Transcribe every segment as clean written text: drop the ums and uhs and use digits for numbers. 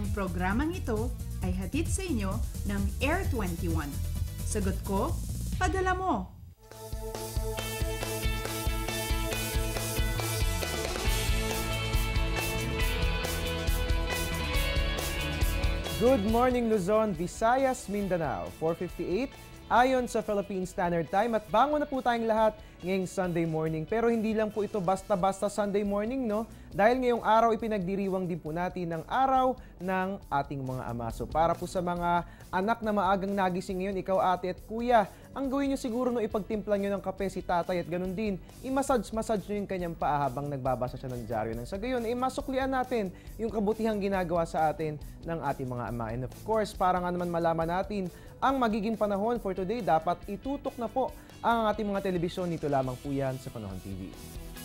Ang programang ito ay hatid sa inyo ng Air 21. Sagot ko, padala mo! Good morning Luzon, Visayas, Mindanao. 4:58 ayon sa Philippine Standard Time at bangon na po tayong lahat ngayong Sunday morning. Pero hindi lang po ito basta-basta Sunday morning, no? Dahil ngayong araw ipinagdiriwang din po natin ang araw ng ating mga ama. So para po sa mga anak na maagang nagising ngayon, ikaw ate at kuya, ang gawin nyo siguro no ipagtimpla nyo ng kape si tatay at ganun din, i-massage nyo yung kanyang paa habang nagbabasa siya ng dyaryo. Nang sa gayon, masuklian natin yung kabutihang ginagawa sa atin ng ating mga ama. And of course, para nga naman malaman natin ang magiging panahon for today, dapat itutok na po ang ating mga telebisyon. Nito lamang po yan sa Panahon TV.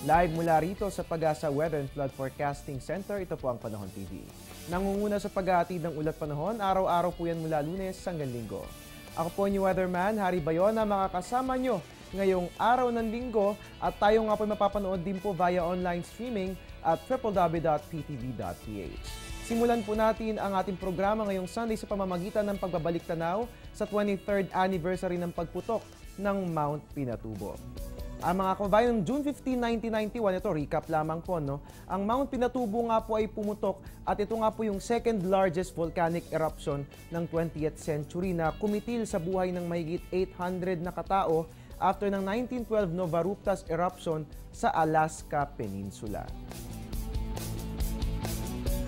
Live mula rito sa Pag-asa Weather and Flood Forecasting Center, ito po ang Panahon TV. Nangunguna sa paghahatid ng ulat panahon, araw-araw po yan mula Lunes hanggang Linggo. Ako po yung weatherman, Harry Bayona, makakasama nyo ngayong araw ng Linggo at tayo nga po mapapanood din po via online streaming at www.ptv.ph. Simulan po natin ang ating programa ngayong Sunday sa pamamagitan ng pagbabalik tanaw sa 23rd anniversary ng pagputok ng Mount Pinatubo. Ang mga kababayan, June 15, 1991, ito recap lamang po, no? Ang Mount Pinatubo nga po ay pumutok at ito nga po yung second largest volcanic eruption ng 20th century na kumitil sa buhay ng mahigit 800 na katao after ng 1912 Novaruptas eruption sa Alaska Peninsula.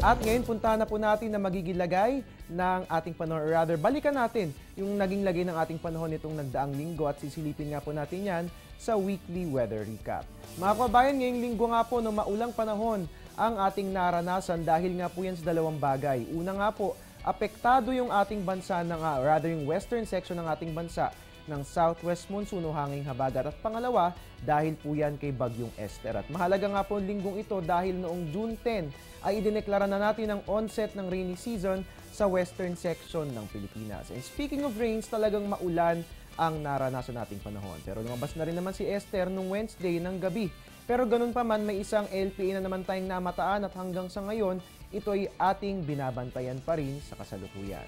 At ngayon, punta na po natin na magiging lagay ng ating panahon, or rather, balikan natin yung naging lagay ng ating panahon nitong nagdaang linggo at sisilipin nga po natin yan sa weekly weather recap. Mga kababayan, ngayong linggo nga po, no, maulang panahon ang ating naranasan dahil nga po yan sa dalawang bagay. Una nga po, apektado yung ating bansa, rather yung western section ng ating bansa ng southwest monsoon o hanging habagat. At pangalawa, dahil po yan kay Bagyong Esther. At mahalaga nga po linggong ito dahil noong June 10 ay idineklara na natin ang onset ng rainy season sa western section ng Pilipinas. And speaking of rains, talagang maulan ang naranasan nating panahon. Pero lumabas na rin naman si Esther nung Wednesday ng gabi. Pero ganun pa man, may isang LPA na naman tayong namataan at hanggang sa ngayon, ito ay ating binabantayan pa rin sa kasalukuyan.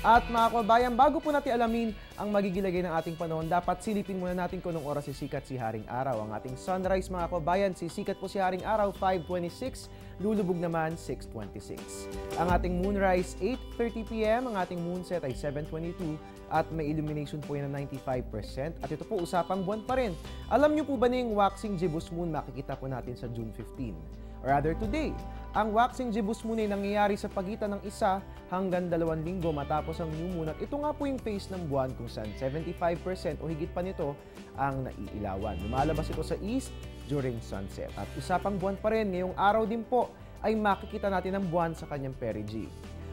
At mga kababayan, bago po natin alamin ang magigilagay ng ating panahon, dapat silipin muna natin kung anong oras sisikat si Haring Araw. Ang ating sunrise, mga kababayan, sisikat po si Haring Araw 5:26, lulubog naman 6:26. Ang ating moonrise 8:30 p.m., ang ating moonset ay 7:22 at may illumination po yan ng 95%. At ito po, usapang buwan pa rin. Alam niyo po ba na yung waxing gibbous moon makikita po natin sa June 15? Or rather today, ang waxing gibbous moon ay nangyayari sa pagitan ng 1 hanggang 2 linggo matapos ang new moon. At ito nga po yung phase ng buwan kung saan 75% o higit pa nito ang naiilawan. Lumalabas ito sa east during sunset. At usapang buwan pa rin, ngayong araw din po ay makikita natin ang buwan sa kanyang perigee.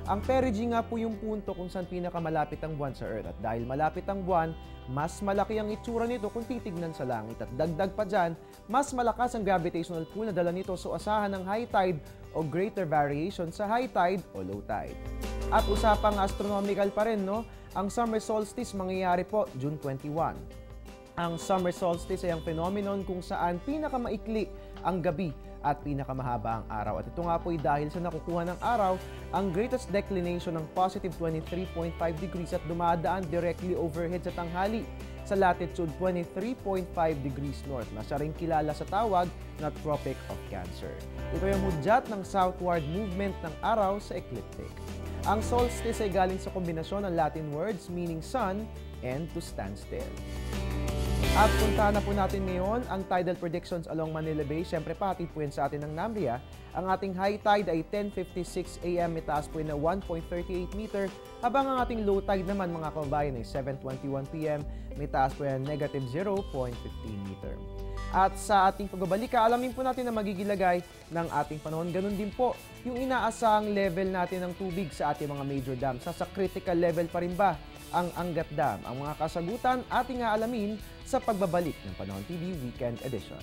Ang perigee nga po yung punto kung saan pinakamalapit ang buwan sa Earth. At dahil malapit ang buwan, mas malaki ang itsura nito kung titignan sa langit. At dagdag pa dyan, mas malakas ang gravitational pull na dala nito, so asahan ng high tide o greater variation sa high tide o low tide. At usapang astronomical pa rin, no? Ang summer solstice mangyayari po June 21. Ang summer solstice ay ang phenomenon kung saan pinakamaikli ang gabi at pinakamahaba ang araw. At ito nga po ay dahil sa nakukuha ng araw ang greatest declination ng positive 23.5 degrees at dumadaan directly overhead sa tanghali sa latitude 23.5 degrees north na siya rin kilala sa tawag na Tropic of Cancer. Ito yung hudyat ng southward movement ng araw sa ecliptic. Ang solstice ay galing sa kombinasyon ng Latin words meaning sun and to stand still. At puntahan na po natin ngayon ang tidal predictions along Manila Bay. Siyempre patid po yan sa atin ng NAMRIA. Ang ating high tide ay 10:56 a.m. May taas po yan na 1.38 meter. Habang ang ating low tide naman mga kababayan ay 7:21 p.m. May taas po yan negative 0.15 meter. At sa ating pagbabalik, alamin po natin na magigilagay ng ating panahon. Ganun din po yung inaasahang level natin ng tubig sa ating mga major dams. Sa critical level pa rin ba ang Angat Dam? Ang mga kasagutan ating aalamin sa pagbabalik ng Panahon TV Weekend Edition.